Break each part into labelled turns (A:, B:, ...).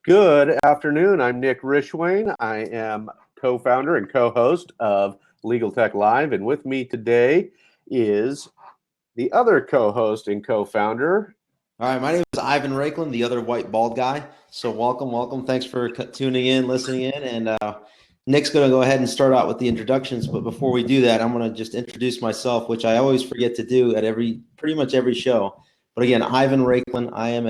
A: Good afternoon. I'm Nick Rishwain. I am co-founder and co-host of Legal Tech Live, and with me today is the other co-host and co-founder.
B: All right, my name is Ivan Raiklin, the other white bald guy. So welcome. Thanks for tuning in, listening in, and Nick's going to go ahead and start out with the introductions. But before we do that, I'm going to just introduce myself, which I always forget to do at pretty much every show. But again, Ivan Raiklin. I am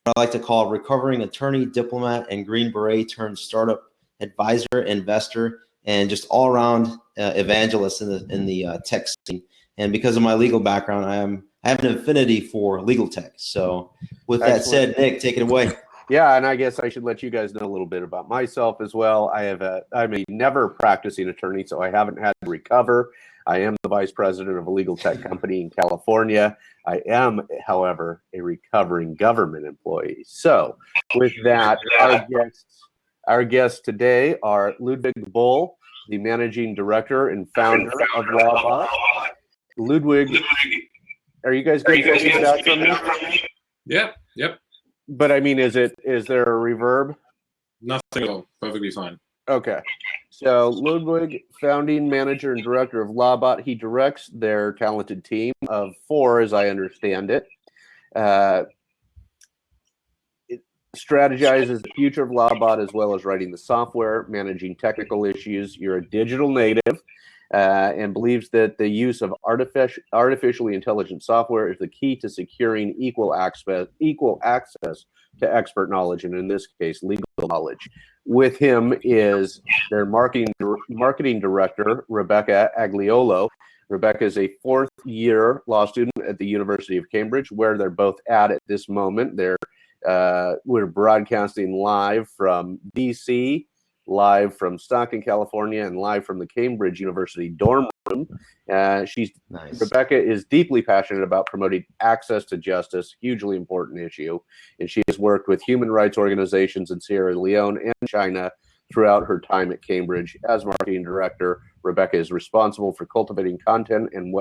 B: what I like to call a recovering attorney, diplomat, and Green Beret turned startup advisor, investor, and just all around evangelist in the tech scene. And because of my legal background, I have an affinity for legal tech. So with that said, Nick, take it away.
A: Yeah, and I guess I should let you guys know a little bit about myself as well. I'm a never practicing attorney, so I haven't had to recover. I am the vice president of a legal tech company in California. I am, however, a recovering government employee. So with that, our guests today are Ludwig Bull, the managing director and founder of LawBot. Ludwig, are you guys getting feedback from me?
C: Yep.
A: But I mean, is there a reverb?
C: Nothing at all. Perfectly fine.
A: Okay. So Ludwig, founding manager and director of LawBot, he directs their talented team of 4, as I understand it. It strategizes the future of LawBot as well as writing the software, managing technical issues. You're a digital native. And believes that the use of artificially intelligent software is the key to securing equal access to expert knowledge, and in this case, legal knowledge. With him is their marketing director, Rebecca Agliolo. Rebecca is a 4th-year law student at the University of Cambridge, where they're both at this moment. We're broadcasting live from DC, live from Stockton, California, and live from the Cambridge University dorm room.
B: Nice.
A: Rebecca is deeply passionate about promoting access to justice, hugely important issue, and she has worked with human rights organizations in Sierra Leone and China throughout her time at Cambridge. As marketing director, Rebecca is responsible for cultivating content and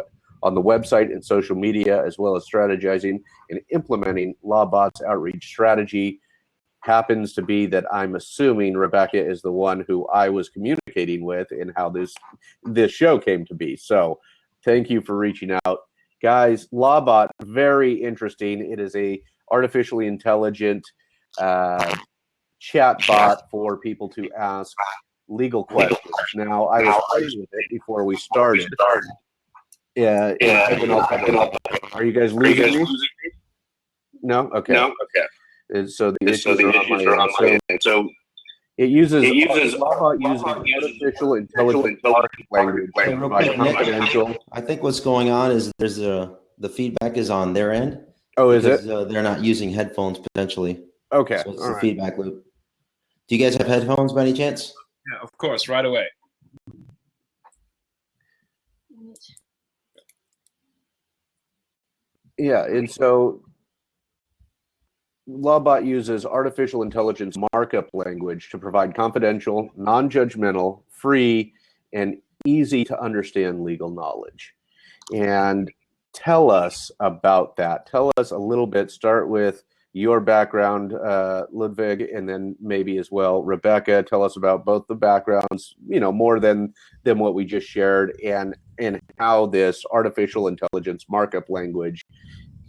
A: on the website and social media, as well as strategizing and implementing LawBot's outreach strategy. Happens to be that I'm assuming Rebecca is the one who I was communicating with and how this show came to be. So thank you for reaching out. Guys, LawBot, very interesting. It is a artificially intelligent chat bot for people to ask legal questions. Now, I was playing with it before we started. Yeah. Are you guys losing me? No? Okay. And so the issues are on my end. So it uses LawBot uses artificial intelligence language to provide confidential.
B: I think what's going on is there's the feedback is on their end.
A: Oh, is it?
B: They're not using headphones potentially.
A: Okay.
B: So it's the feedback loop. Do you guys have headphones by any chance?
C: Yeah, of course, right away.
A: Yeah, and so LawBot uses artificial intelligence markup language to provide confidential, non-judgmental, free, and easy to understand legal knowledge. And tell us about that. Tell us a little bit. Start with your background, Ludwig, and then maybe as well, Rebecca. Tell us about both the backgrounds, more than what we just shared, and how this artificial intelligence markup language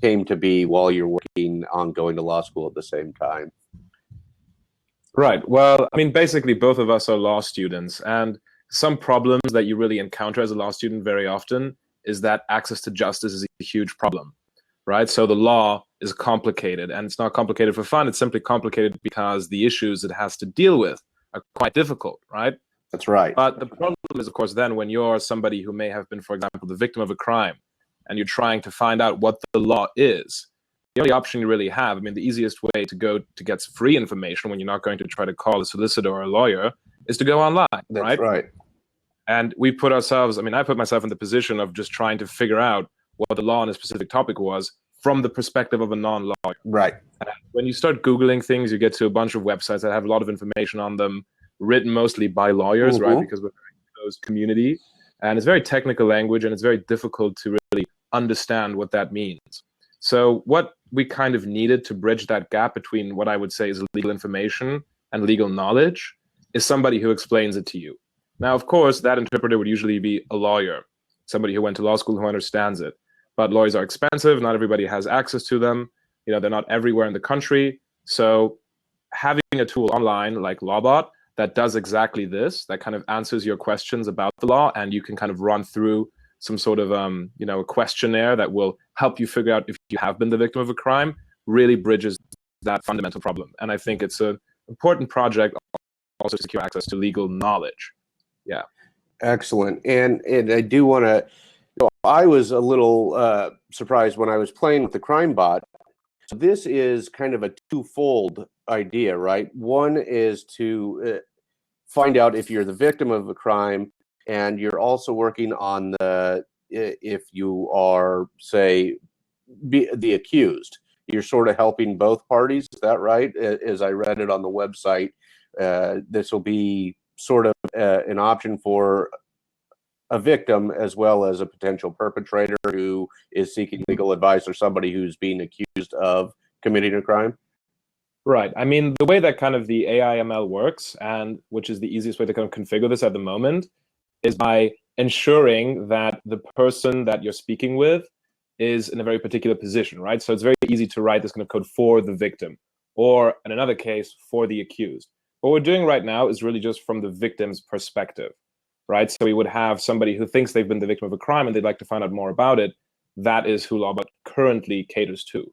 A: came to be while you're working on going to law school at the same time.
C: Right. Well, I mean, basically, both of us are law students, and some problems that you really encounter as a law student very often is that access to justice is a huge problem, right? So the law is complicated, and it's not complicated for fun. It's simply complicated because the issues it has to deal with are quite difficult, right?
A: That's right.
C: But the problem is, of course, then when you're somebody who may have been, for example, the victim of a crime, and you're trying to find out what the law is, the only option you really have, I mean, the easiest way to go to get free information when you're not going to try to call a solicitor or a lawyer is to go online,
A: That's right.
C: And we put ourselves, I mean, I put myself in the position of just trying to figure out what the law on a specific topic was from the perspective of a non-lawyer.
A: Right.
C: And when you start Googling things, you get to a bunch of websites that have a lot of information on them, written mostly by lawyers, right? Because we're a very closed community. And it's very technical language, and it's very difficult to really understand what that means. So what we kind of needed to bridge that gap between what I would say is legal information and legal knowledge is somebody who explains it to you. Now, of course, that interpreter would usually be a lawyer, somebody who went to law school who understands it. But lawyers are expensive. Not everybody has access to them. They're not everywhere in the country. So having a tool online like LawBot that does exactly this, that kind of answers your questions about the law, and you can kind of run through some sort of a questionnaire that will help you figure out if you have been the victim of a crime, really bridges that fundamental problem. And I think it's an important project also to secure access to legal knowledge. Yeah.
A: Excellent. And I do want to, I was a little surprised when I was playing with the crime bot. So this is kind of a twofold idea, right? One is to find out if you're the victim of a crime, and you're also working on if you are, say, the accused. You're sort of helping both parties. Is that right? As I read it on the website, this will be sort of an option for a victim as well as a potential perpetrator who is seeking legal advice, or somebody who's being accused of committing a crime.
C: Right. I mean, the way that kind of the AI/ML works, and which is the easiest way to kind of configure this at the moment, is by ensuring that the person that you're speaking with is in a very particular position, right? So it's very easy to write this kind of code for the victim, or in another case, for the accused. What we're doing right now is really just from the victim's perspective, right? So we would have somebody who thinks they've been the victim of a crime and they'd like to find out more about it. That is who LawBot currently caters to.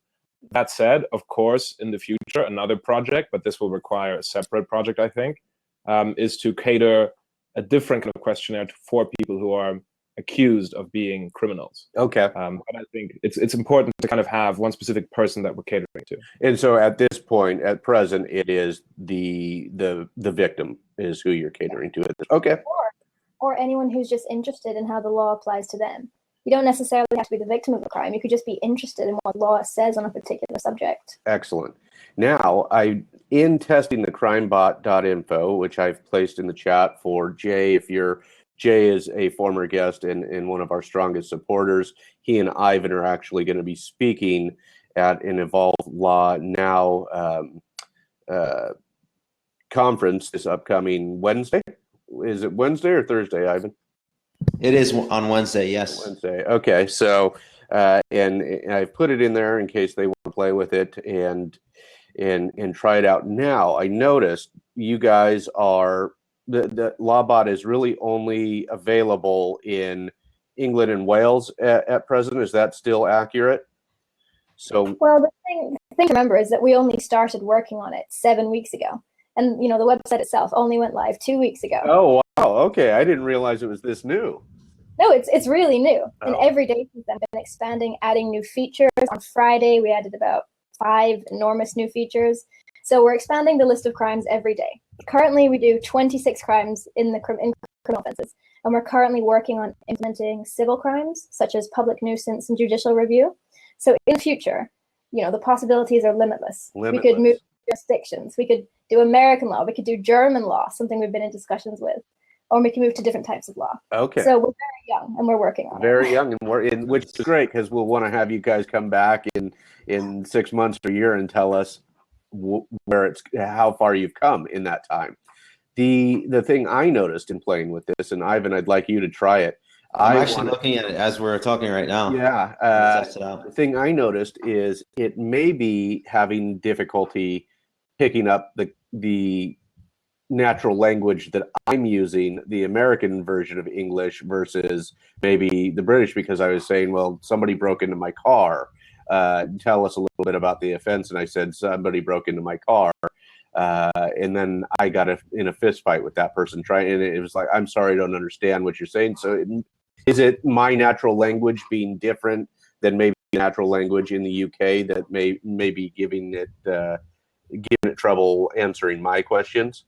C: That said, of course, in the future, another project, but this will require a separate project, I think, is to cater a different kind of questionnaire for people who are accused of being criminals.
A: Okay.
C: But I think it's important to kind of have one specific person that we're catering to.
A: And so at this point, at present, it is the victim is who you're catering to. Okay.
D: Or anyone who's just interested in how the law applies to them. You don't necessarily have to be the victim of a crime. You could just be interested in what law says on a particular subject.
A: Excellent. Now, in testing the crimebot.info, which I've placed in the chat for Jay, Jay is a former guest and one of our strongest supporters. He and Ivan are actually going to be speaking at an Evolve Law Now conference this upcoming Wednesday. Is it Wednesday or Thursday, Ivan?
B: It is on Wednesday, yes.
A: Wednesday. Okay. So, and I've put it in there in case they want to play with it and try it out. Now, I noticed you guys are, the LawBot is really only available in England and Wales at present. Is that still accurate? So,
D: well, the thing to remember is that we only started working on it 7 weeks ago. And, the website itself only went live 2 weeks ago.
A: Oh, wow. Okay. I didn't realize it was this new.
D: No, it's really new.
A: Oh.
D: And every day since then, I've been expanding, adding new features. On Friday, we added about 5 enormous new features. So we're expanding the list of crimes every day. Currently, we do 26 crimes in criminal offenses. And we're currently working on implementing civil crimes, such as public nuisance and judicial review. So in the future, the possibilities are limitless. We could move jurisdictions. We could do American law. We could do German law, something we've been in discussions with. Or we can move to different types of law. Okay. So we're very young, and we're working on it.
A: Very young, and we're in, which is great because we'll want to have you guys come back in 6 months or a year and tell us how far you've come in that time. The thing I noticed in playing with this, and Ivan, I'd like you to try it.
B: I'm actually looking at it as we're talking right now.
A: Yeah.
B: Test it out.
A: The thing I noticed is it may be having difficulty picking up the natural language that I'm using, the American version of English versus maybe the British, because I was saying, well, somebody broke into my car. Tell us a little bit about the offense. And I said, somebody broke into my car. And then I got in a fist fight with that person and it was like, I'm sorry, I don't understand what you're saying. So is it my natural language being different than maybe natural language in the UK that may be giving it trouble answering my questions?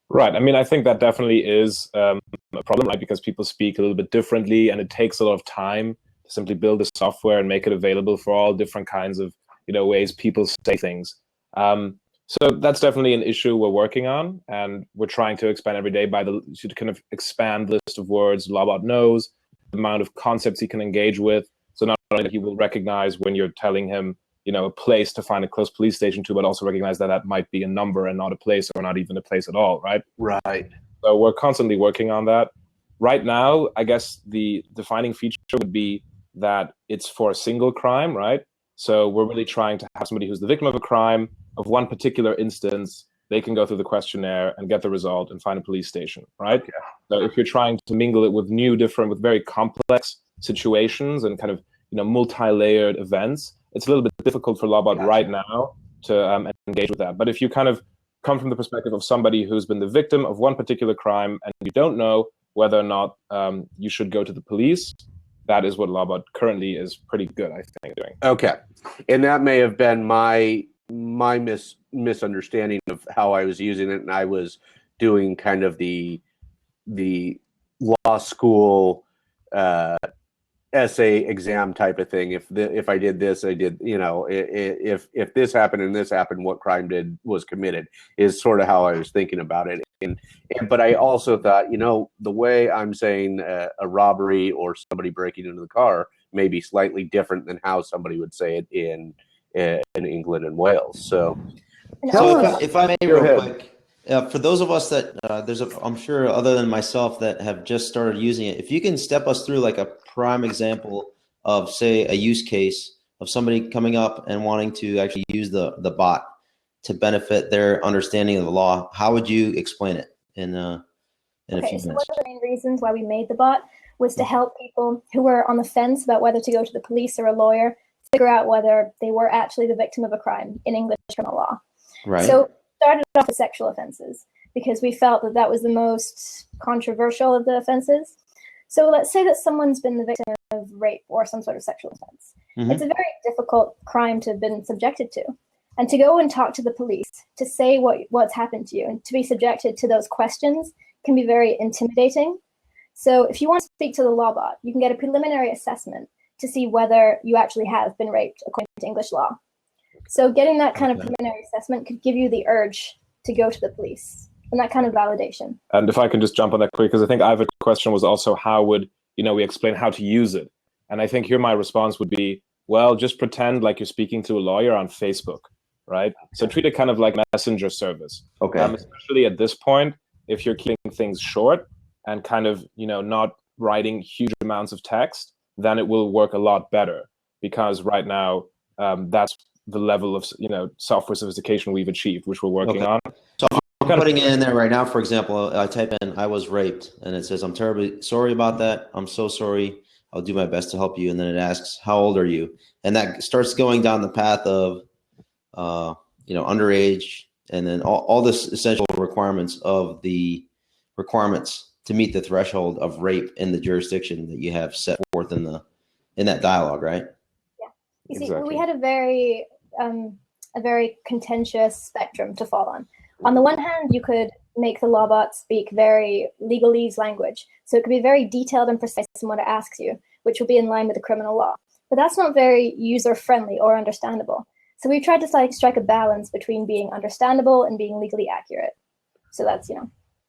C: Right. I mean, I think that definitely is a problem, right? Because people speak a little bit differently, and it takes a lot of time to simply build the software and make it available for all different kinds of ways people say things. So that's definitely an issue we're working on, and we're trying to expand every day to kind of expand the list of words LawBot knows, the amount of concepts he can engage with. So not only that he will recognize when you're telling him, a place to find a close police station to, but also recognize that that might be a number and not a place, or not even a place at all, right?
A: Right.
C: So we're constantly working on that. Right now, I guess the defining feature would be that it's for a single crime, right? So we're really trying to have somebody who's the victim of a crime of one particular instance. They can go through the questionnaire and get the result and find a police station, right?
A: Okay.
C: So if you're trying to mingle it with with very complex situations and kind of multi-layered events, it's a little bit difficult for LawBot right now to engage with that. But if you kind of come from the perspective of somebody who's been the victim of one particular crime and you don't know whether or not you should go to the police, that is what LawBot currently is pretty good, I think, doing.
A: Okay, and that may have been my misunderstanding of how I was using it, and I was doing kind of the law school essay exam type of thing. If I did this, I did, if this happened and this happened, what crime was committed, is sort of how I was thinking about it. But I also thought, the way I'm saying a robbery or somebody breaking into the car may be slightly different than how somebody would say it in England and Wales. So
B: if I may,
A: Go
B: real
A: ahead.
B: quick, for those of us that I'm sure other than myself that have just started using it, if you can step us through like a prime example of, say, a use case of somebody coming up and wanting to actually use the bot to benefit their understanding of the law, how would you explain it in a few minutes?
D: One of the main reasons why we made the bot was to help people who were on the fence about whether to go to the police or a lawyer figure out whether they were actually the victim of a crime in English criminal law.
B: Right.
D: So started off with sexual offenses because we felt that was the most controversial of the offenses. So let's say that someone's been the victim of rape or some sort of sexual offense.
B: Mm-hmm.
D: It's a very difficult crime to have been subjected to. And to go and talk to the police, to say what's happened to you, and to be subjected to those questions can be very intimidating. So if you want to speak to the LawBot, you can get a preliminary assessment to see whether you actually have been raped according to English law. So getting that kind of preliminary assessment could give you the urge to go to the police and that kind of validation.
C: And if I can just jump on that quick, because I think Ivor's question was also how would we explain how to use it? And I think here my response would be, well, just pretend like you're speaking to a lawyer on Facebook, right? So treat it kind of like messenger service.
A: Okay.
C: Especially at this point, if you're keeping things short and kind of not writing huge amounts of text, then it will work a lot better, because right now that's the level of software sophistication we've achieved, which we're working on.
B: So I'm putting it in there right now. For example, I type in "I was raped" and it says, "I'm terribly sorry about that. I'm so sorry. I'll do my best to help you." And then it asks, "How old are you?" And that starts going down the path of underage, and then all this essential requirements of the requirements to meet the threshold of rape in the jurisdiction that you have set forth in that dialogue, right?
D: Yeah. You see,
C: Exactly.
D: we had a very contentious spectrum to fall on. On the one hand, you could make the LawBot speak very legalese language. So it could be very detailed and precise in what it asks you, which will be in line with the criminal law. But that's not very user-friendly or understandable. So we tried to strike a balance between being understandable and being legally accurate. So that's,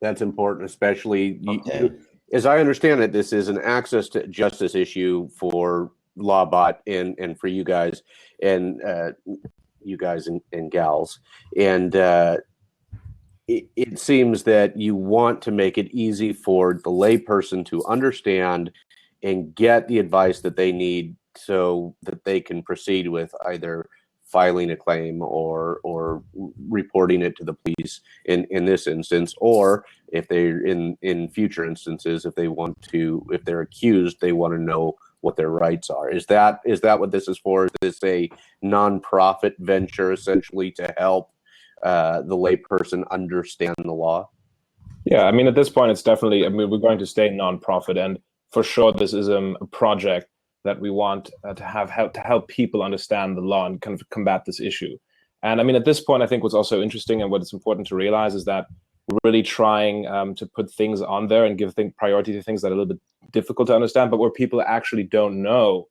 A: That's important, especially
B: Okay.
A: as I understand it, this is an access to justice issue for LawBot and for you guys and gals. And it seems that you want to make it easy for the layperson to understand and get the advice that they need so that they can proceed with either filing a claim or reporting it to the police in this instance, or if they're in future instances, if they're accused, they want to know what their rights are. Is that what this is for? Is this a nonprofit venture essentially to help the layperson understand the law?
C: Yeah, I mean, at this point, it's definitely, we're going to stay nonprofit, and for sure, this is a project that we want to help people understand the law and kind of combat this issue. And I mean, at this point, I think what's also interesting and what is important to realize is that we're really trying to put things on there and give priority to things that are a little bit difficult to understand, but where people actually don't know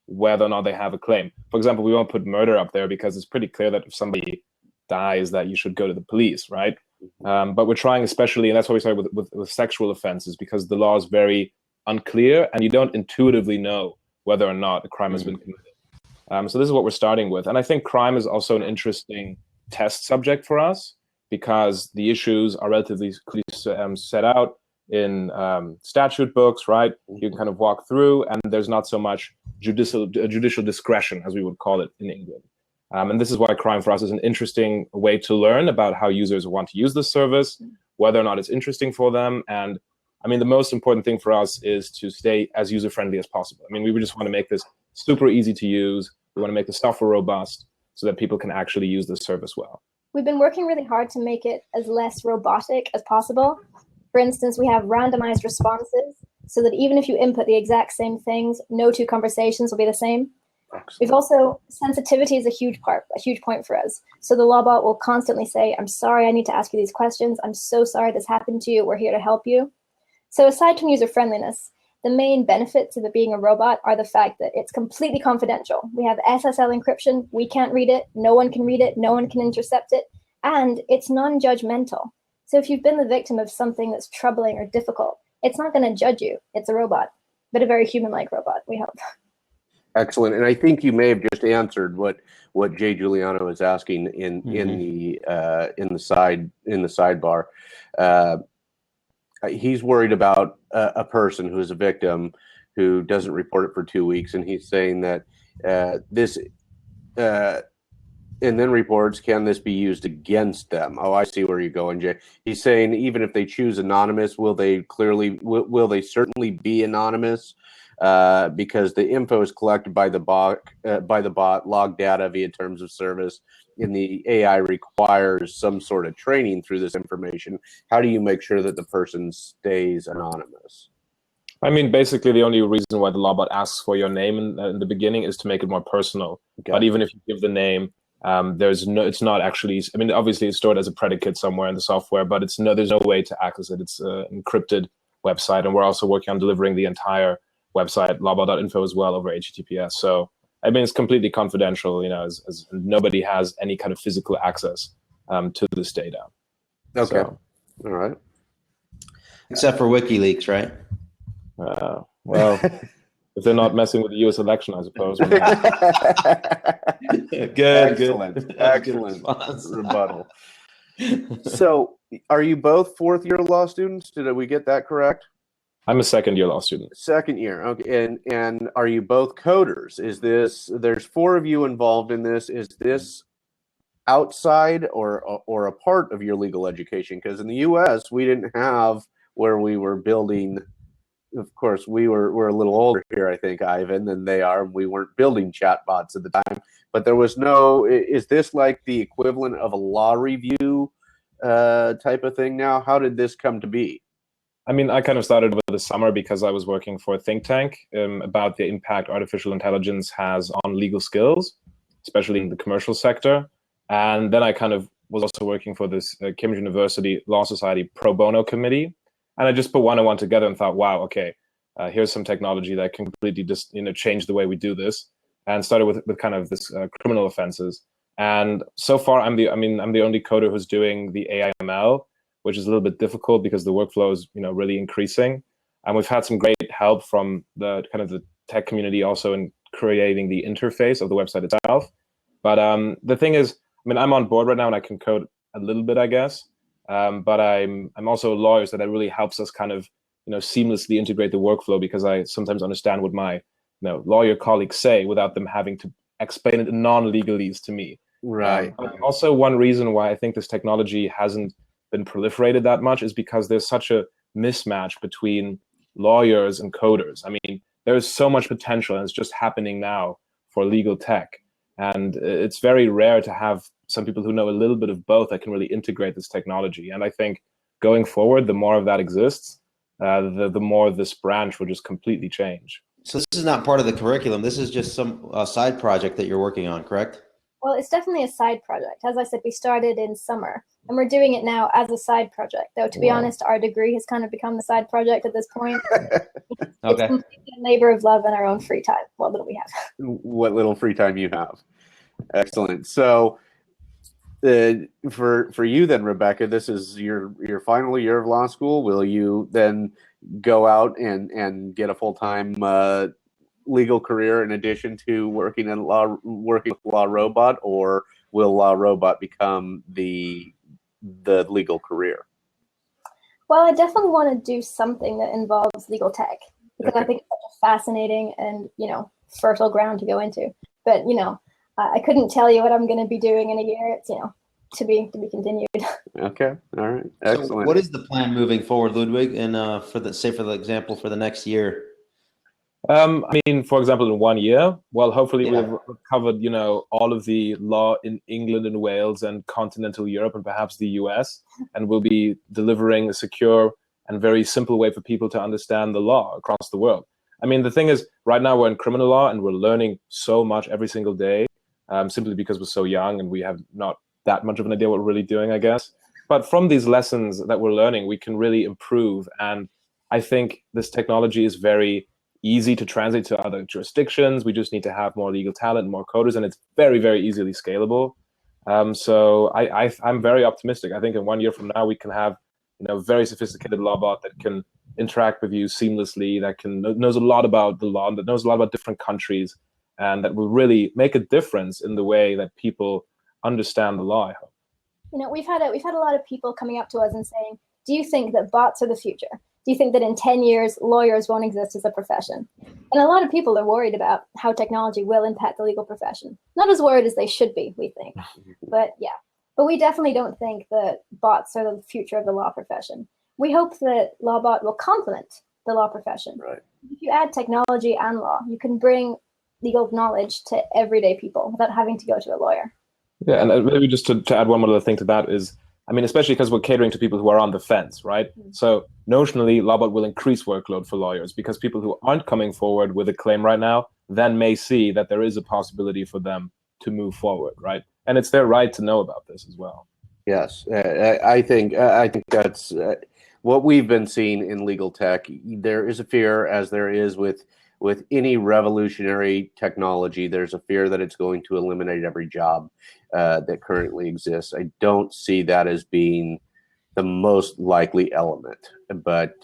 C: whether or not they have a claim. For example, we won't put murder up there because it's pretty clear that if somebody dies, that you should go to the police, right? But we're trying, especially, and that's why we started with sexual offenses, because the law is very unclear and you don't intuitively know whether or not a crime has been committed. So this is what we're starting with. And I think crime is also an interesting test subject for us because the issues are relatively clearly set out in statute books, right? You can kind of walk through, and there's not so much judicial discretion, as we would call it in England. And this is why crime for us is an interesting way to learn about how users want to use this service, whether or not it's interesting for them. And I mean, the most important thing for us is to stay as user-friendly as possible. I mean, we just want to make this super easy to use. We want to make the software robust so that people can actually use this service well.
D: We've been working really hard to make it as less robotic as possible. For instance, we have randomized responses so that even if you input the exact same things, no two conversations will be the same. Excellent. We've also, sensitivity is a huge point for us. So the LawBot will constantly say, I'm sorry, I need to ask you these questions. I'm so sorry this happened to you. We're here to help you. So aside from user friendliness, the main benefits of it being a robot are the fact that it's completely confidential. We have SSL encryption. We can't read it. No one can read it. No one can intercept it. And it's non-judgmental. So if you've been the victim of something that's troubling or difficult, it's not going to judge you. It's a robot, but a very human-like robot, we hope.
A: Excellent. And I think you may have just answered what Jay Giuliano is asking in the sidebar. He's worried about a person who is a victim who doesn't report it for 2 weeks, and he's saying that this and then reports, can this be used against them? Oh, I see where you're going, Jay. He's saying even if they choose anonymous, will they certainly be anonymous? Because the info is collected by the bot, log data via terms of service, and the AI requires some sort of training through this information. How do you make sure that the person stays anonymous?
C: I mean, basically, the only reason why the LawBot asks for your name in the beginning is to make it more personal. Okay. But even if you give the name, it's not actually. I mean, obviously, it's stored as a predicate somewhere in the software, but there's no way to access it. It's an encrypted website, and we're also working on delivering the entire website, LawBot.info, as well, over HTTPS. So I mean, it's completely confidential. You know, as nobody has any kind of physical access to this data.
A: Okay, so, all right.
B: Except for WikiLeaks, right?
C: Well, if they're not messing with the U.S. election, I suppose.
A: Good. Excellent rebuttal. So, are you both fourth-year law students? Did we get that correct?
C: I'm a second-year law student.
A: Second year, okay. And are you both coders? There's 4 of you involved in this. Is this outside or a part of your legal education? Because in the U.S., we didn't have where we were building. Of course, we're a little older here, I think, Ivan, than they are. We weren't building chatbots at the time, but there was no. Is this like the equivalent of a law review type of thing now? How did this come to be?
C: I mean, I kind of started over the summer because I was working for a think tank about the impact artificial intelligence has on legal skills, especially in the commercial sector. And then I kind of was also working for this Cambridge University Law Society pro bono committee. And I just put one and one together and thought, wow, okay, here's some technology that can completely just change the way we do this. And started with kind of this criminal offenses. And so far, I'm the only coder who's doing the AIML, which is a little bit difficult because the workflow is really increasing. And we've had some great help from the kind of the tech community also in creating the interface of the website itself. But the thing is, I mean, I'm on board right now and I can code a little bit, I guess. But I'm also a lawyer, so that really helps us kind of seamlessly integrate the workflow because I sometimes understand what my lawyer colleagues say without them having to explain it in non-legalese to me.
A: Right.
C: Also, one reason why I think this technology hasn't been proliferated that much is because there's such a mismatch between lawyers and coders. I mean, there's so much potential, and it's just happening now for legal tech. And it's very rare to have some people who know a little bit of both that can really integrate this technology. And I think going forward, the more of that exists, the more this branch will just completely change.
B: So this is not part of the curriculum. This is just some side project that you're working on, correct?
D: Well, it's definitely a side project. As I said, we started in summer, and we're doing it now as a side project. Though, to be honest, our degree has kind of become the side project at this point. It's completely a labor of love in our own free time. What little we have.
A: What little free time you have. Excellent. So, for you then, Rebecca, this is your final year of law school. Will you then go out and get a full-time legal career in addition to working with LawRobot, or will LawRobot become the legal career?
D: Well, I definitely want to do something that involves legal tech, because I think it's such a fascinating and, fertile ground to go into. But, I couldn't tell you what I'm going to be doing in a year. It's, to be continued.
A: Okay. All right. Excellent.
B: So what is the plan moving forward, Ludwig? And for example, for the next year?
C: I mean, for example, in 1 year, well, hopefully we've covered, all of the law in England and Wales and continental Europe and perhaps the US, and we'll be delivering a secure and very simple way for people to understand the law across the world. I mean, the thing is, right now we're in criminal law and we're learning so much every single day, simply because we're so young and we have not that much of an idea what we're really doing, I guess. But from these lessons that we're learning, we can really improve. And I think this technology is very easy to translate to other jurisdictions. We just need to have more legal talent, more coders, and it's very, very easily scalable. So I'm very optimistic. I think in 1 year from now, we can have very sophisticated LawBot that can interact with you seamlessly, that knows a lot about the law, that knows a lot about different countries, and that will really make a difference in the way that people understand the law, I hope.
D: We've had a lot of people coming up to us and saying, do you think that bots are the future? Do you think that in 10 years, lawyers won't exist as a profession? And a lot of people are worried about how technology will impact the legal profession. Not as worried as they should be, we think. But yeah, but we definitely don't think that bots are the future of the law profession. We hope that LawBot will complement the law profession.
A: Right.
D: If you add technology and law, you can bring legal knowledge to everyday people without having to go to a lawyer.
C: Yeah, and maybe just to add one more other thing to that is, I mean, especially because we're catering to people who are on the fence, right? So notionally, LawBot will increase workload for lawyers because people who aren't coming forward with a claim right now then may see that there is a possibility for them to move forward, right? And it's their right to know about this as well.
A: Yes, I think that's what we've been seeing in legal tech. There is a fear, as there is with any revolutionary technology. There's a fear that it's going to eliminate every job that currently exists. I don't see that as being the most likely element. But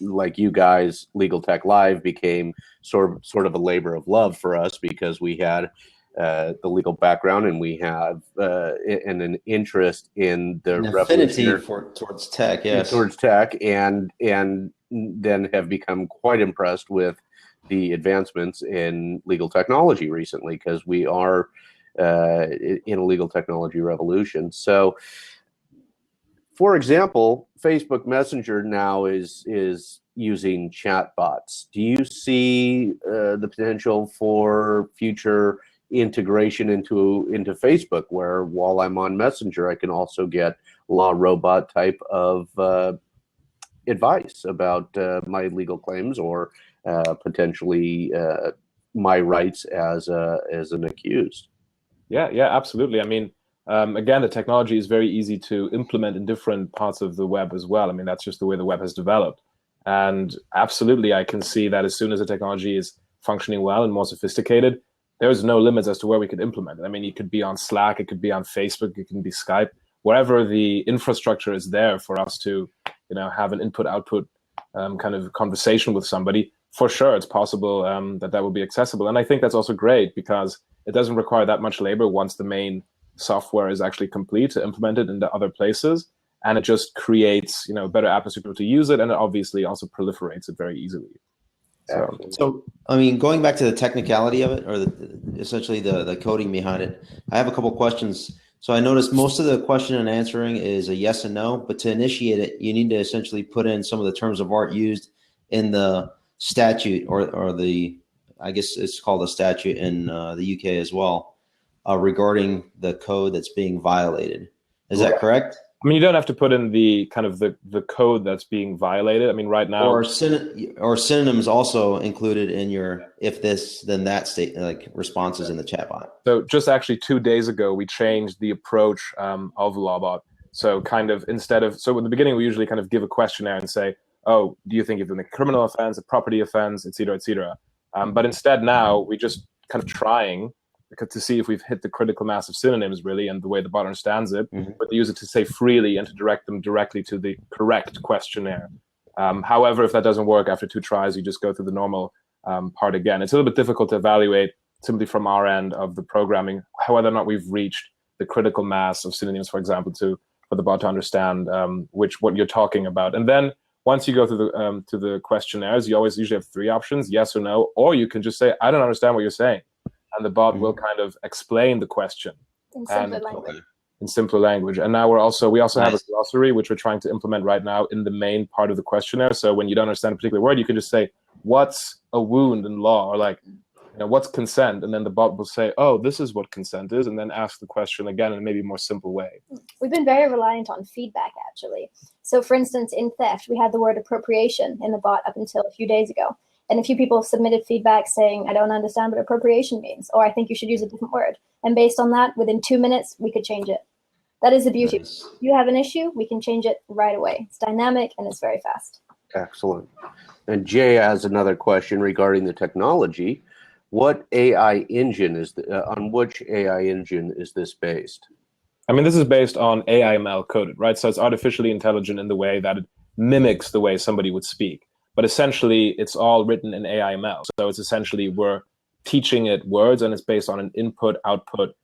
A: like you guys, LegalTechLIVE became sort of a labor of love for us because we had the legal background and we have an interest in the
B: affinity towards tech, yes,
A: towards tech, and then have become quite impressed with the advancements in legal technology recently, because we are in a legal technology revolution. So, for example, Facebook Messenger now is using chatbots. Do you see the potential for future integration into Facebook, where while I'm on Messenger, I can also get LawRobot type of advice about my legal claims, or potentially my rights as an accused?
C: Yeah, absolutely. I mean, again, the technology is very easy to implement in different parts of the web as well. I mean, that's just the way the web has developed. And absolutely, I can see that as soon as the technology is functioning well and more sophisticated, there's no limits as to where we could implement it. I mean, it could be on Slack, it could be on Facebook, it can be Skype, wherever the infrastructure is there for us to, have an input-output kind of conversation with somebody. For sure, it's possible that will be accessible. And I think that's also great because it doesn't require that much labor once the main software is actually complete to implement it into other places. And it just creates, better atmosphere for people to use it. And it obviously also proliferates it very easily.
B: So, I mean, going back to the technicality of it, or essentially the coding behind it, I have a couple questions. So I noticed most of the question and answering is a yes and no, but to initiate it, you need to essentially put in some of the terms of art used in the statute, or I guess it's called a statute in the UK as well, regarding the code that's being violated. Is that correct?
C: I mean, you don't have to put in the kind of the code that's being violated. I mean, right now,
B: or synonyms also included in your if this then that state, like responses in the chatbot.
C: So just actually 2 days ago, we changed the approach of LawBot. So kind of so in the beginning, we usually kind of give a questionnaire and say, oh, do you think you've done a criminal offense, a property offense, et cetera, et cetera. But instead now we just kind of trying to see if we've hit the critical mass of synonyms really, and the way the bot understands it, but they use it to say freely and to direct them directly to the correct questionnaire. However, if that doesn't work after 2 tries, you just go through the normal part again. It's a little bit difficult to evaluate simply from our end of the programming whether or not we've reached the critical mass of synonyms, for example, for the bot to understand what you're talking about. And then once you go through to the questionnaires, you always usually have three options: yes or no, or you can just say, I don't understand what you're saying, and the bot will kind of explain the question
D: in simpler language.
C: In simpler language. And now we also have a glossary which we're trying to implement right now in the main part of the questionnaire. So when you don't understand a particular word, you can just say, what's a wound in law, or like, what's consent? And then the bot will say, oh, this is what consent is, and then ask the question again in maybe a more simple way.
D: We've been very reliant on feedback, actually. So for instance, in theft, we had the word appropriation in the bot up until a few days ago. And a few people submitted feedback saying, I don't understand what appropriation means, or I think you should use a different word. And based on that, within 2 minutes, we could change it. That is the beauty.
B: Nice.
D: If you have an issue, we can change it right away. It's dynamic and it's very fast.
A: Excellent. And Jay has another question regarding the technology. What AI engine on which AI engine is this based?
C: I mean, this is based on AIML coded, right? So it's artificially intelligent in the way that it mimics the way somebody would speak. But essentially, it's all written in AIML. So it's essentially, we're teaching it words, and it's based on an input-output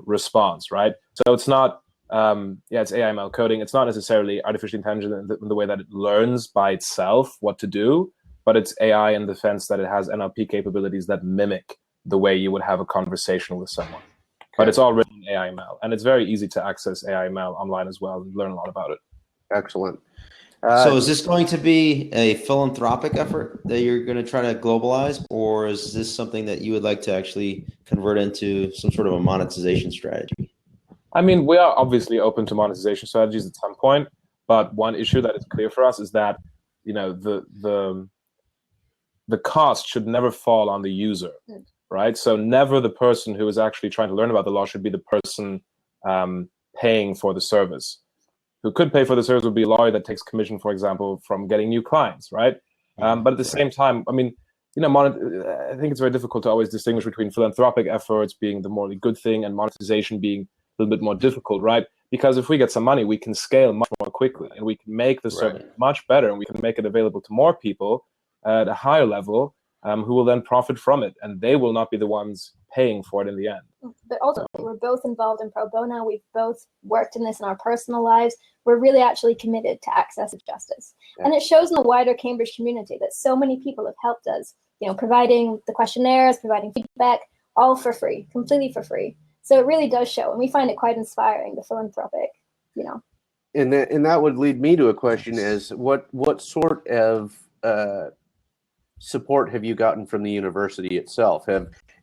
C: response, right? So it's not, it's AIML coding. It's not necessarily artificially intelligent in the way that it learns by itself what to do, but it's AI in the sense that it has NLP capabilities that mimic the way you would have a conversation with someone. Okay. But it's all written in AIML, and it's very easy to access AIML online as well and learn a lot about it.
A: Excellent.
B: So is this going to be a philanthropic effort that you're going to try to globalize, or is this something that you would like to actually convert into some sort of a monetization strategy?
C: I mean, we are obviously open to monetization strategies at some point, but one issue that is clear for us is that, the cost should never fall on the user, right? So never the person who is actually trying to learn about the law should be the person paying for the service. Who could pay for the service would be a lawyer that takes commission, for example, from getting new clients, right? But at the same time, I mean, I think it's very difficult to always distinguish between philanthropic efforts being the morally good thing and monetization being a little bit more difficult, right? Because if we get some money, we can scale much more quickly, and we can make the service much better, and we can make it available to more people at a higher level, who will then profit from it, and they will not be the ones paying for it in the end.
D: But ultimately, we're both involved in pro bono. We've both worked in this in our personal lives. We're really actually committed to access of justice. And it shows in the wider Cambridge community that so many people have helped us, providing the questionnaires, providing feedback, all for free, completely for free. So it really does show, and we find it quite inspiring, the philanthropic,
A: And that would lead me to a question: is what sort of support have you gotten from the university itself?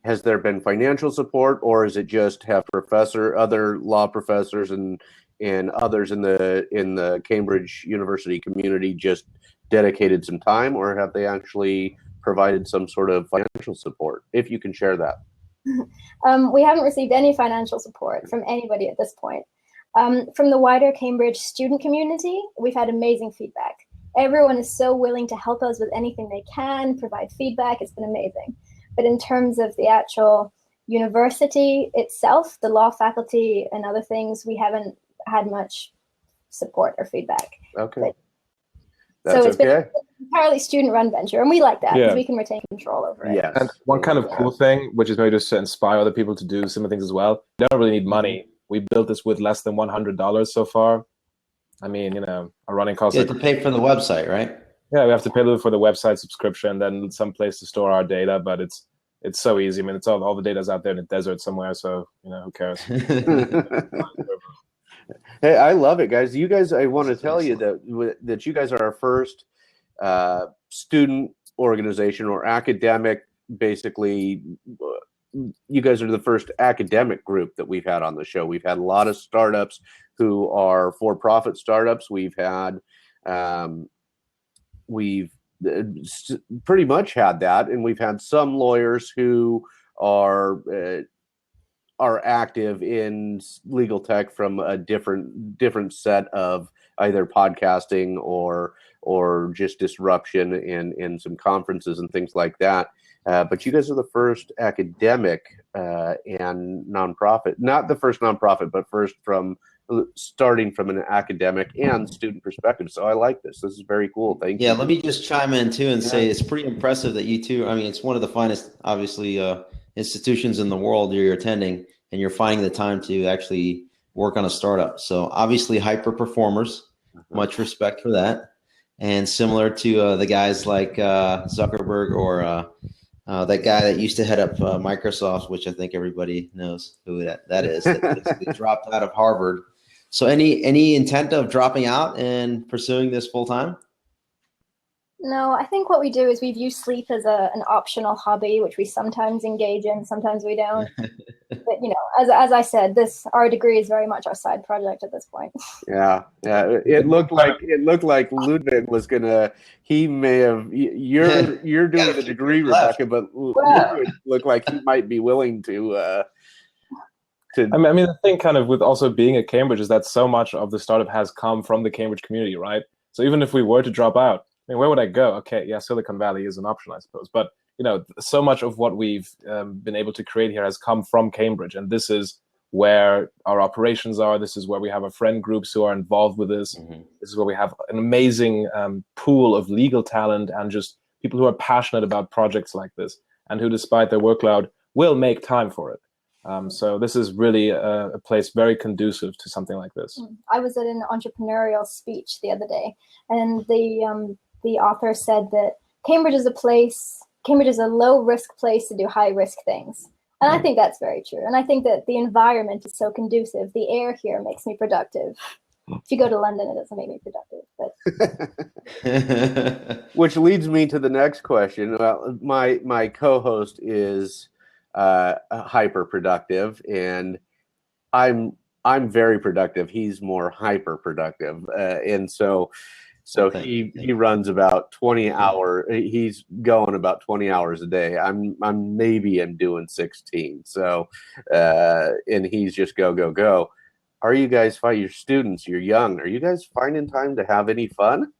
A: Has there been financial support, or is it just have other law professors and others in the Cambridge University community just dedicated some time, or have they actually provided some sort of financial support? If you can share that.
D: We haven't received any financial support from anybody at this point. From the wider Cambridge student community, we've had amazing feedback. Everyone is so willing to help us with anything they can, provide feedback. It's been amazing. But in terms of the actual university itself, the law faculty and other things, we haven't had much support or feedback.
A: Okay.
D: So it's been an entirely student-run venture, and we like that because we can retain control over it.
A: Yes.
C: And one kind of cool thing, which is maybe just to inspire other people to do similar things as well, you don't really need money. We built this with less than $100 so far. I mean, our running costs.
B: You have to pay for the website, right?
C: Yeah, we have to pay a little for the website subscription, then some place to store our data, but it's so easy. I mean, it's all the data's out there in the desert somewhere, so who cares?
A: Hey, I love it, guys. You guys, I want to tell you that you guys are our first student organization or academic, basically. You guys are the first academic group that we've had on the show. We've had a lot of startups who are for-profit startups. We've had, pretty much had that, and we've had some lawyers who are active in legal tech from a different set of either podcasting or just disruption in some conferences and things like that. But you guys are the first academic and nonprofit, not the first nonprofit, but first from starting from an academic and student perspective. So I like this. This is very cool. Thank you.
B: Yeah, let me just chime in too and say it's pretty impressive that you two, I mean, it's one of the finest, obviously, institutions in the world you're attending, and you're finding the time to actually work on a startup. So obviously hyper performers, much respect for that. And similar to the guys like Zuckerberg or that guy that used to head up Microsoft, which I think everybody knows who that is, that basically dropped out of Harvard. So any intent of dropping out and pursuing this full time?
D: No, I think what we do is we view sleep as an optional hobby, which we sometimes engage in, sometimes we don't. But as I said, our degree is very much our side project at this point.
A: Yeah. It looked like Ludwig was gonna. He may have. You're doing the degree, Rebecca, but Ludwig looked like he might be willing to.
C: I mean, the thing kind of with also being at Cambridge is that so much of the startup has come from the Cambridge community, right? So even if we were to drop out, I mean, where would I go? Okay, yeah, Silicon Valley is an option, I suppose. But, so much of what we've been able to create here has come from Cambridge. And this is where our operations are. This is where we have our friend groups who are involved with this. Mm-hmm. This is where we have an amazing pool of legal talent and just people who are passionate about projects like this and who, despite their workload, will make time for it. So this is really a place very conducive to something like this.
D: I was at an entrepreneurial speech the other day, and the author said that Cambridge is a low-risk place to do high-risk things. And I think that's very true. And I think that the environment is so conducive. The air here makes me productive. If you go to London, it doesn't make me productive. But
A: which leads me to the next question. Well, my co-host is hyper productive, and I'm very productive. He's more hyper productive, and so he runs about 20 hours. He's going about 20 hours a day. I'm doing 16. So and he's just go. Are you guys your students? You're young. Are you guys finding time to have any fun?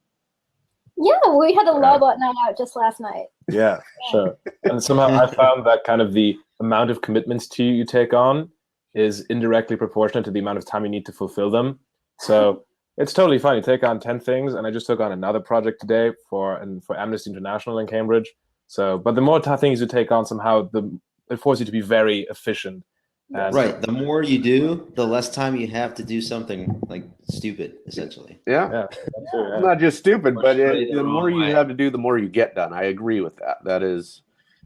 D: Yeah, we had a LawBot night out just last night.
C: Yeah, sure. And somehow I found that kind of the amount of commitments you take on is indirectly proportionate to the amount of time you need to fulfill them. So it's totally fine. You take on 10 things, and I just took on another project today for Amnesty International in Cambridge. So, but the more things you take on, somehow it forces you to be very efficient.
B: Right. The more you do, the less time you have to do something like stupid, essentially.
A: Yeah. Not just stupid, but the more you have to do, the more you get done. I agree with that. That is,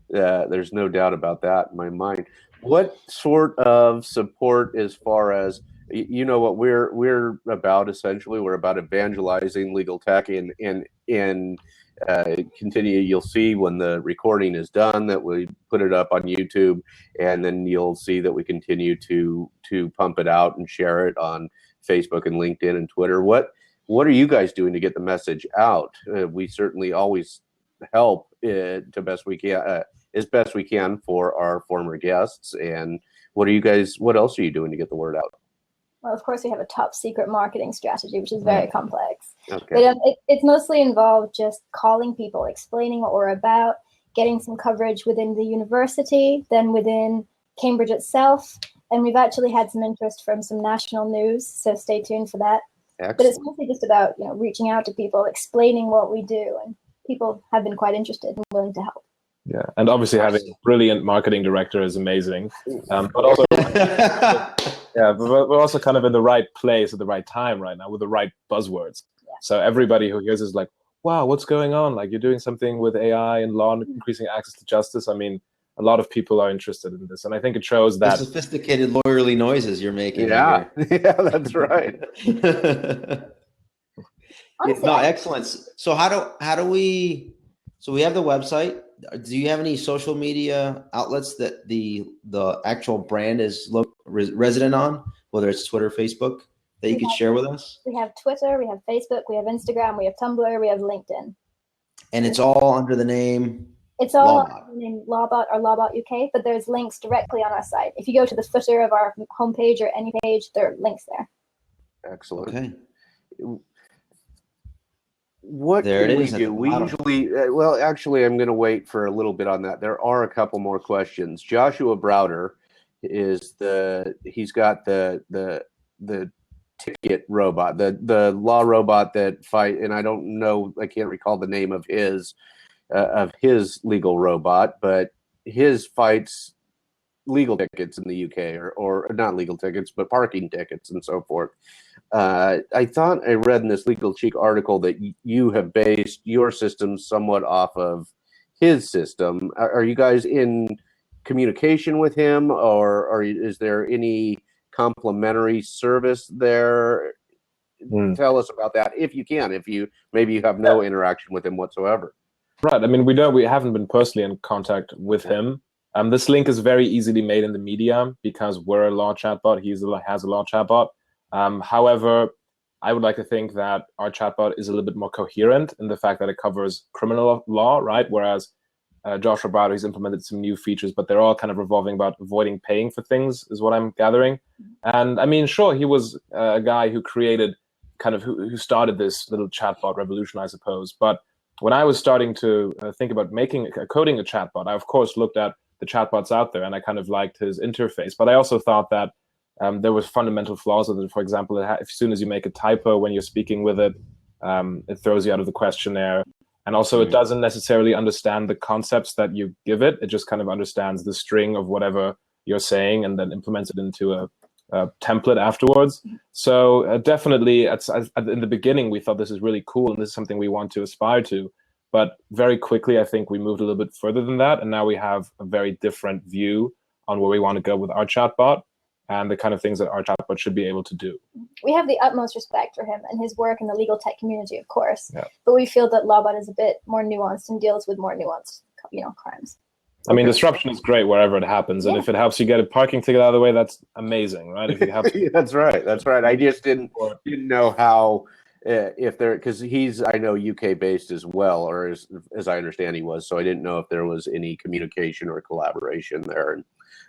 A: there's no doubt about that in my mind. What sort of support, as far as what we're about? Essentially, we're about evangelizing legal tech and continue. You'll see when the recording is done that we put it up on YouTube, and then you'll see that we continue to pump it out and share it on Facebook and LinkedIn and Twitter. What are you guys doing to get the message out? We certainly always help to best we can, as best we can for our former guests. And what else are you doing to get the word out?
D: Well, of course, we have a top secret marketing strategy, which is very complex.
A: Okay.
D: But it's mostly involved just calling people, explaining what we're about, getting some coverage within the university, then within Cambridge itself. And we've actually had some interest from some national news, so stay tuned for that.
A: Excellent.
D: But it's mostly just about reaching out to people, explaining what we do, and people have been quite interested and willing to help.
C: Yeah, and obviously having a brilliant marketing director is amazing. But also, but we're also kind of in the right place at the right time right now with the right buzzwords. Yeah. So everybody who hears is like, wow, what's going on? Like, you're doing something with AI and law and increasing access to justice. I mean, a lot of people are interested in this. And I think it shows that...
B: The sophisticated lawyerly noises you're making.
A: Yeah, that's right.
B: No, excellent. So how do we... So we have the website. Do you have any social media outlets that the actual brand is resident on, whether it's Twitter, Facebook, that you could share with us?
D: We have Twitter, we have Facebook, we have Instagram, we have Tumblr, we have LinkedIn.
B: And it's all under the name?
D: It's all under the name LawBot or LawBot UK, but there's links directly on our site. If you go to the footer of our homepage or any page, there are links there.
A: Excellent.
B: Okay.
A: What can we do? We usually, actually, I'm going to wait for a little bit on that. There are a couple more questions. Joshua Browder he's got the ticket robot, the law robot that fight, and I don't know, I can't recall the name of his legal robot, but his fights legal tickets in the UK, or not legal tickets, but parking tickets and so forth. I thought I read in this Legal Cheek article that you have based your system somewhat off of his system. Are you guys in communication with him, or is there any complimentary service there? Tell us about that if you can. If you have no interaction with him whatsoever.
C: Right. I mean, we haven't been personally in contact with him. This link is very easily made in the media because we're a law chatbot. He has a law chatbot. However, I would like to think that our chatbot is a little bit more coherent in the fact that it covers criminal law, right? Whereas Josh Roberto, he's implemented some new features, but they're all kind of revolving about avoiding paying for things, is what I'm gathering. And I mean, sure, he was a guy who created who started this little chatbot revolution, I suppose. But when I was starting to think about coding a chatbot, I of course looked at the chatbots out there, and I kind of liked his interface. But I also thought that there was fundamental flaws with it. For example, as soon as you make a typo when you're speaking with it, it throws you out of the questionnaire. And also, it doesn't necessarily understand the concepts that you give it. It just kind of understands the string of whatever you're saying and then implements it into a template afterwards. So definitely, in the beginning, we thought this is really cool, and this is something we want to aspire to. But very quickly, I think we moved a little bit further than that, and now we have a very different view on where we want to go with our chatbot and the kind of things that our chatbot should be able to do.
D: We have the utmost respect for him and his work in the legal tech community, of course. Yeah. But we feel that LawBot is a bit more nuanced and deals with more nuanced, crimes.
C: I mean, disruption is great wherever it happens, and if it helps you get a parking ticket out of the way, that's amazing, right? If you have
A: That's right. I just didn't know how if there, because he's, I know, UK based as well, or as I understand he was, so I didn't know if there was any communication or collaboration there, and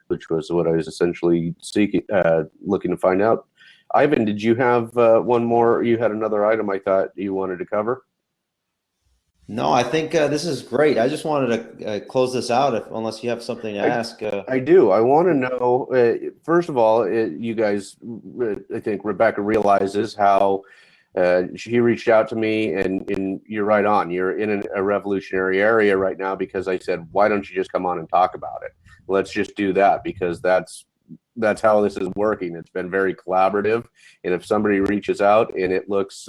A: which was what I was essentially looking to find out. Ivan, did you have one more? You had another item I thought you wanted to cover.
B: No, I think this is great. I just wanted to close this out, unless you have something to ask.
A: I do. I want to know, first of all, you guys, I think Rebecca realizes how she reached out to me, and you're right on. You're in a revolutionary area right now, because I said, why don't you just come on and talk about it? Let's just do that, because that's how this is working. It's been very collaborative, and if somebody reaches out and it looks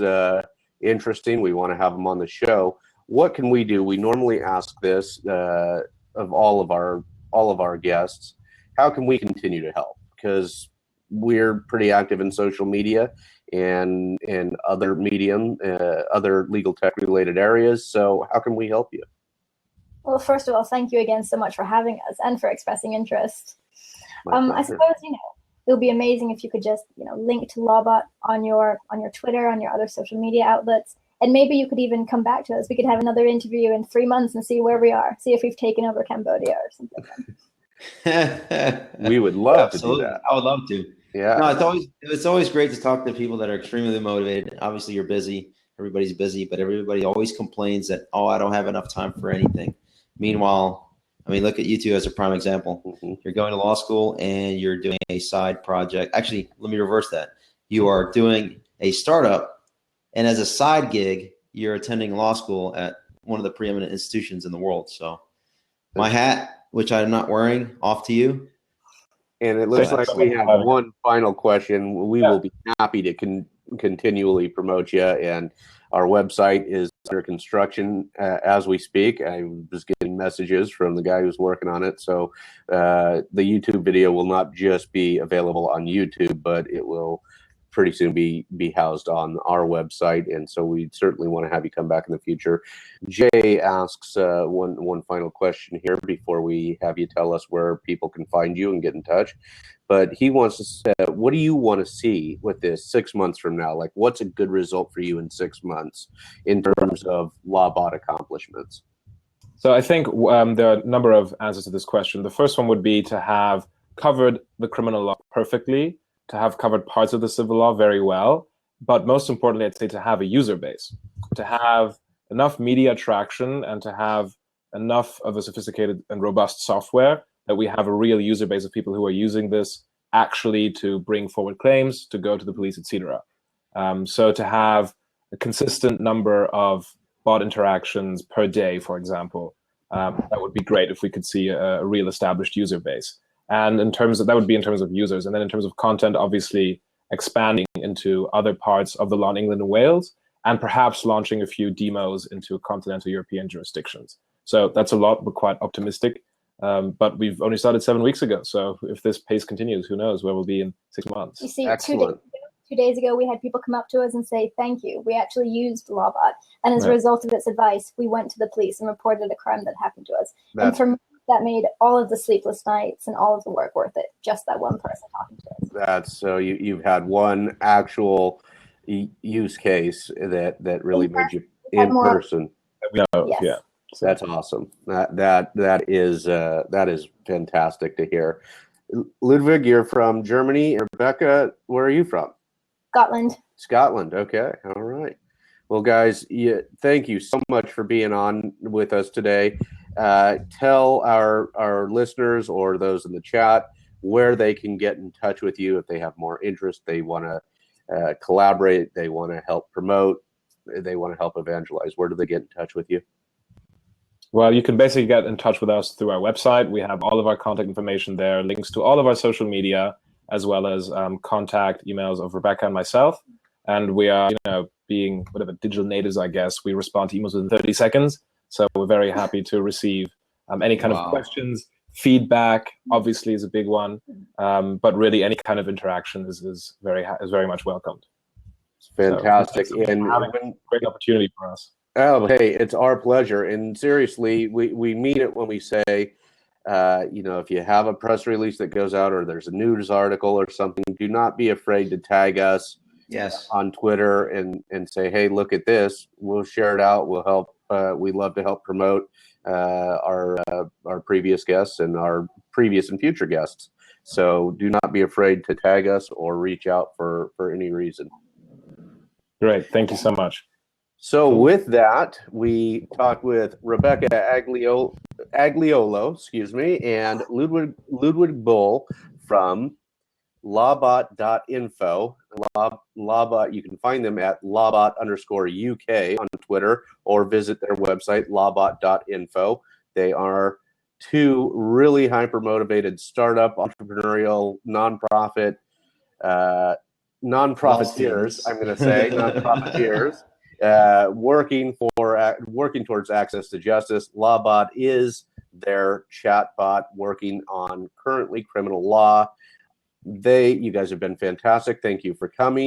A: interesting, we want to have them on the show. What can we do? We normally ask this of all of our guests. How can we continue to help? Because we're pretty active in social media and other other legal tech related areas. So how can we help you?
D: Well, first of all, thank you again so much for having us and for expressing interest. I suppose, it would be amazing if you could just, link to LawBot on your Twitter, on your other social media outlets. And maybe you could even come back to us. We could have another interview in 3 months and see where we are. See if we've taken over Cambodia or something.
A: We would love to do that.
B: I would love to.
A: Yeah.
B: No, it's always great to talk to people that are extremely motivated. Obviously, you're busy. Everybody's busy, but everybody always complains that, I don't have enough time for anything. Meanwhile, I mean, look at you two as a prime example. Mm-hmm. You're going to law school and you're doing a side project. Actually, let me reverse that. You are doing a startup, and as a side gig, you're attending law school at one of the preeminent institutions in the world. So my hat, which I'm not wearing, off to you.
A: And it looks like we have one final question. We will be happy to continually promote you, and our website is under construction as we speak. I was getting messages from the guy who's working on it. So the YouTube video will not just be available on YouTube, but it will pretty soon be housed on our website, and so we certainly want to have you come back in the future. Jay asks one final question here before we have you tell us where people can find you and get in touch. But he wants to say, what do you want to see with this 6 months from now? Like, what's a good result for you in 6 months in terms of LawBot accomplishments?
C: So I think there are a number of answers to this question. The first one would be to have covered the criminal law perfectly, to have covered parts of the civil law very well, but most importantly, I'd say to have a user base, to have enough media traction and to have enough of a sophisticated and robust software that we have a real user base of people who are using this actually to bring forward claims, to go to the police, etc. So to have a consistent number of bot interactions per day, for example, that would be great if we could see a real established user base. And in terms of, that would be in terms of users. And then in terms of content, obviously expanding into other parts of the law in England and Wales, and perhaps launching a few demos into continental European jurisdictions. So that's a lot. We're quite optimistic. But we've only started 7 weeks ago. So if this pace continues, who knows where we'll be in 6 months.
D: You see,
A: Excellent.
D: 2 days ago, we had people come up to us and say, thank you. We actually used LawBot. And as a
C: Right.
D: result of its advice, we went to the police and reported a crime that happened to us. And
A: That's,
D: for me, that made all of the sleepless nights and all of the work worth it. Just that one person talking to us.
A: that's so you've had one actual use case that really made you
D: had
A: in
D: more.
A: person.
C: We know,
D: Yes.
C: yeah. So
A: That's awesome. That is fantastic to hear. Ludwig, you're from Germany. Rebecca, where are you from?
D: Scotland.
A: Scotland. Okay. All right. Well, guys, thank you so much for being on with us today. Tell our listeners or those in the chat where they can get in touch with you if they have more interest, they want to collaborate, they want to help promote, they want to help evangelize. Where do they get in touch with you?
C: Well, you can basically get in touch with us through our website. We have all of our contact information there, links to all of our social media, as well as contact emails of Rebecca and myself. And we are, being whatever digital natives, I guess, we respond to emails within 30 seconds. So we're very happy to receive any kind of questions. Feedback obviously is a big one, but really any kind of interaction is very much welcomed.
A: It's fantastic.
C: So, and great opportunity for us.
A: Oh, hey, it's our pleasure. And seriously, we mean it when we say, if you have a press release that goes out or there's a news article or something, do not be afraid to tag us on Twitter and say, hey, look at this. We'll share it out. We'll help. We love to help promote our previous guests and our previous and future guests. So do not be afraid to tag us or reach out for any reason.
C: Great. Thank you so much.
A: So with that, we talked with Rebecca Agliolo, and Ludwig Bull from LawBot.info. LawBot, you can find them at LawBot_UK on Twitter or visit their website, LawBot.info. They are two really hyper-motivated startup, entrepreneurial, nonprofiteers, I'm going to say, nonprofiteers. Working towards access to justice. LawBot is their chatbot working on currently criminal law. You guys have been fantastic. Thank you for coming.